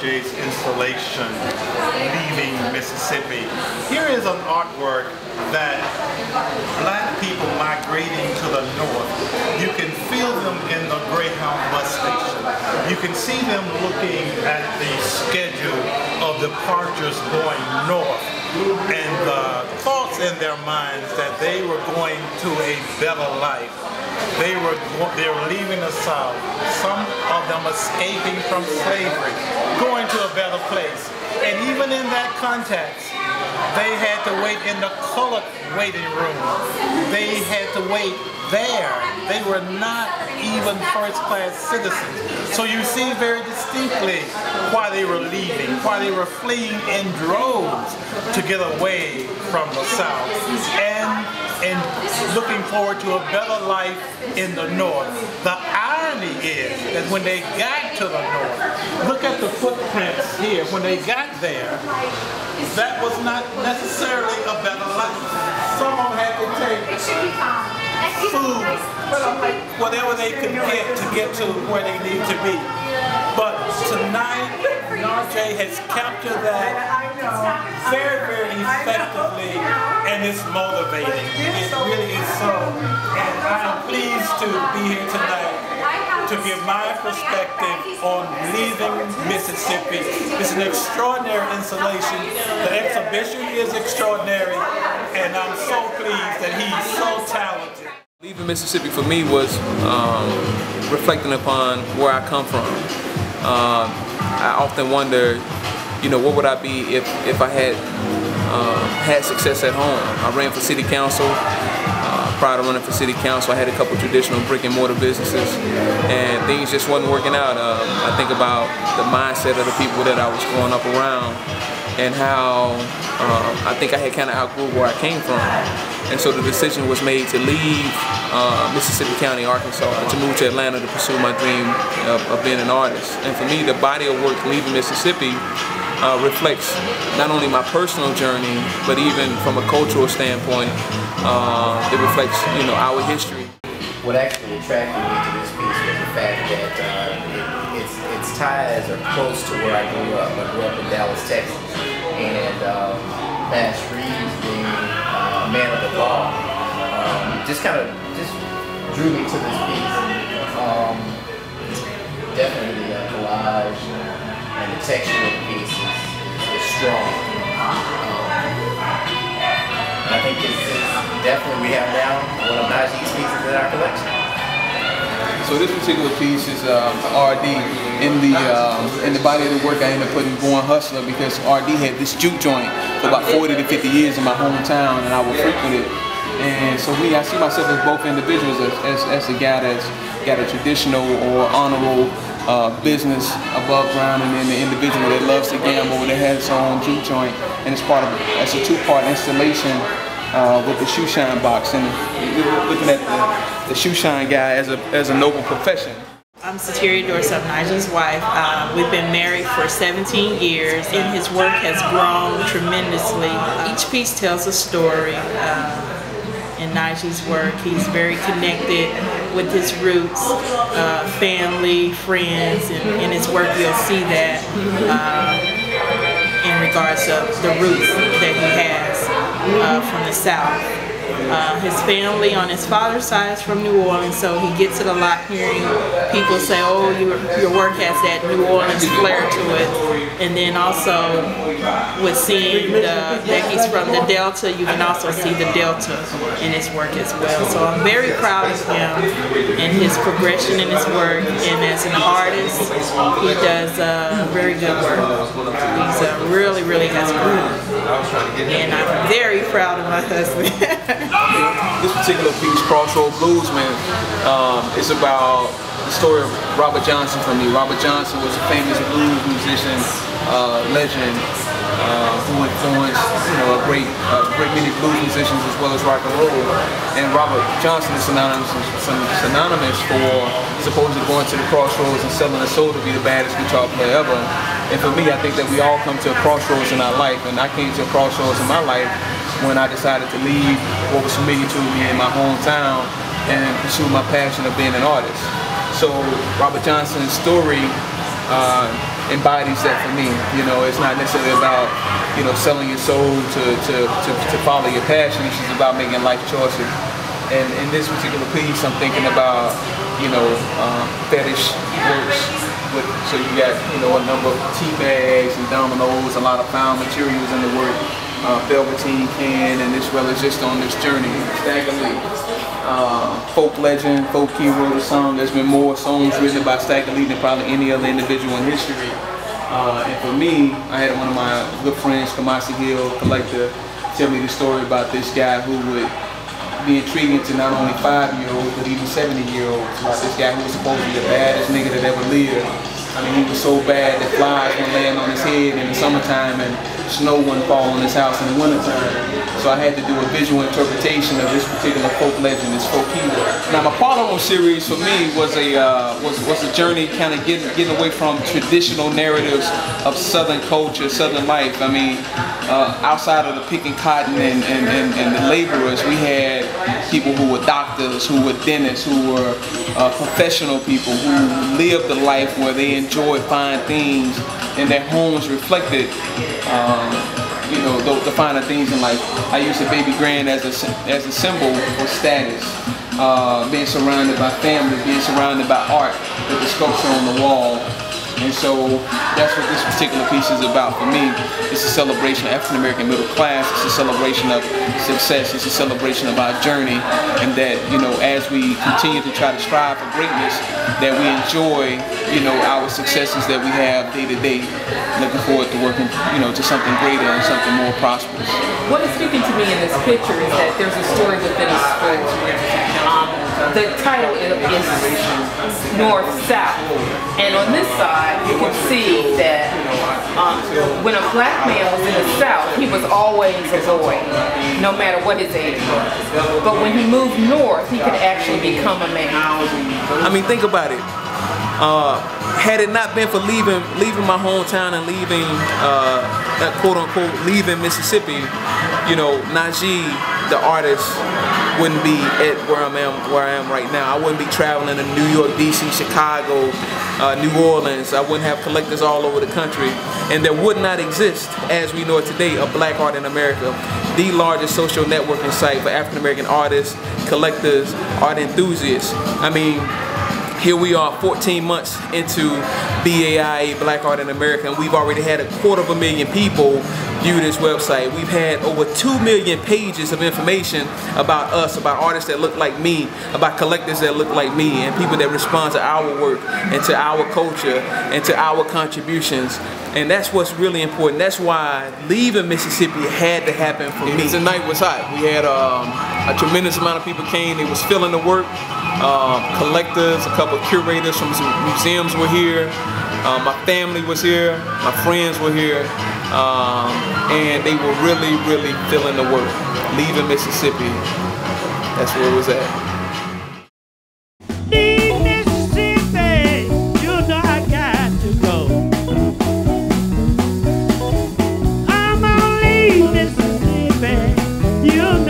Najee's installation, Leaving Mississippi. Here is an artwork that black people migrating to the north, you can feel them in the Greyhound bus station. You can see them looking at the schedule of departures going north and the thoughts in their minds that they were going to a better life. They were leaving the South, some of them escaping from slavery, going to a better place. And even in that context, they had to wait in the colored waiting room. They had to wait there. They were not even first-class citizens. So you see very distinctly why they were leaving, why they were fleeing in droves to get away from the South and looking forward to a better life in the North. The irony is that when they got to the North, look at the footprints here. When they got there, that was not necessarily a better life. Some of them had to take food, whatever they could get to where they need to be. But tonight, Najee has captured that very, very effectively, and it's motivating. It really is so. And I am pleased to be here tonight to give my perspective on Leaving Mississippi. It's an extraordinary installation. The exhibition is extraordinary, and I'm so pleased that he's so talented. Leaving Mississippi for me was reflecting upon where I come from. I often wonder, what would I be if I had success at home? I ran for city council. Prior to running for city council, I had a couple traditional brick and mortar businesses, and things just wasn't working out. I think about the mindset of the people that I was growing up around, and how I think I had kind of outgrew where I came from. And so the decision was made to leave Mississippi County, Arkansas, and to move to Atlanta to pursue my dream of being an artist. And for me, the body of work Leaving Mississippi reflects not only my personal journey, but even from a cultural standpoint, it reflects, our history. What actually attracted me to this piece was the fact that its ties are close to where I grew up. I grew up in Dallas, Texas, and Mass Reeves being a man of the law just drew me to this piece. Definitely the collage and the texture of the piece is strong. And I think it's definitely, we have now one of Najee's pieces in our collection. So this particular piece is RD. In the body of the work, I ended up putting Born Hustler because RD had this juke joint for about 40 to 50 years in my hometown, and I would frequent it. And so I see myself as both individuals, as a guy that's got a traditional or honorable business above ground, and then the individual that loves to gamble, that has his own juke joint, and it's it's a two-part installation with the shoe shine box, and looking at the shoe shine guy as a noble profession. I'm Najee Dorsey, Najee's wife. We've been married for 17 years, and his work has grown tremendously. Each piece tells a story. In Najee's work, he's very connected with his roots, family, friends, and in his work you'll see that in regards to the roots that he has from the South. His family on his father's side is from New Orleans, so he gets it a lot hearing people say, oh, your work has that New Orleans flair to it. And then also with seeing that he's from the Delta, you can also see the Delta in his work as well. So I'm very proud of him and his progression in his work, and as an artist, he does very good work. He's really, really has grown. And I'm very proud of my husband. This particular piece, Crossroad Bluesman, is about the story of Robert Johnson for me. Robert Johnson was a famous blues musician, legend, who influenced a great many blues musicians as well as rock and roll. And Robert Johnson is synonymous for supposedly going to the crossroads and selling a soul to be the baddest guitar player ever. And for me, I think that we all come to a crossroads in our life, and I came to a crossroads in my life when I decided to leave what was familiar to me in my hometown and pursue my passion of being an artist. So Robert Johnson's story embodies that for me. You know, it's not necessarily about, you know, selling your soul to follow your passion. It's just about making life choices. And in this particular piece, I'm thinking about, you know, fetish works. So you got, you know, a number of tea bags and dominoes, a lot of found materials in the work, velveteen can, and as well as just on this journey, Stagger Lee. Folk legend, folk hero, the song. There's been more songs written about Stagger Lee than probably any other individual in history. And for me, I had one of my good friends, Kamasi Hill, collector, tell me the story about this guy who would be intriguing to not only 5-year-olds, but even 70-year-olds. About this guy who was supposed to be the baddest nigga that ever lived. I mean, he was so bad that flies were laying on his head in the summertime and snow wouldn't fall on his house in the wintertime. So I had to do a visual interpretation of this particular folk legend, this folk hero. Now, my Parlay series for me was a journey kind of getting away from traditional narratives of Southern culture, Southern life. I mean, outside of the picking cotton and the laborers, we had people who were doctors, who were dentists, who were professional people who lived the life where they enjoyed fine things and their homes reflected you know, the finer things in life. I use a baby grand as a symbol for status, being surrounded by family, being surrounded by art, with the sculpture on the wall. And so that's what this particular piece is about for me. It's a celebration of African American middle class. It's a celebration of success. It's a celebration of our journey, and that, you know, as we continue to try to strive for greatness, that we enjoy, you know, our successes that we have day to day. Looking forward to working, you know, to something greater and something more prosperous. What is speaking to me in this picture is that there's a story within a story. The title is North-South, and on this side you can see that when a black man was in the South, he was always a boy, no matter what his age was. But when he moved north, he could actually become a man. I mean, think about it. Had it not been for leaving my hometown and leaving, quote unquote, leaving Mississippi, you know, Najee, the artist, wouldn't be at where I am right now. I wouldn't be traveling to New York, DC, Chicago, New Orleans. I wouldn't have collectors all over the country, and there would not exist, as we know it today, a Black Art in America, the largest social networking site for African American artists, collectors, art enthusiasts. I mean, here we are 14 months into BAIA, Black Art in America, and we've already had 250,000 people view this website. We've had over 2 million pages of information about us, about artists that look like me, about collectors that look like me, and people that respond to our work and to our culture and to our contributions. And that's what's really important. That's why leaving Mississippi had to happen for me. Tonight was hot. We had a tremendous amount of people came. They was feeling the work. Collectors, a couple of curators from some museums were here. My family was here. My friends were here. And they were really, really feeling the work. Leaving Mississippi, that's where it was at. You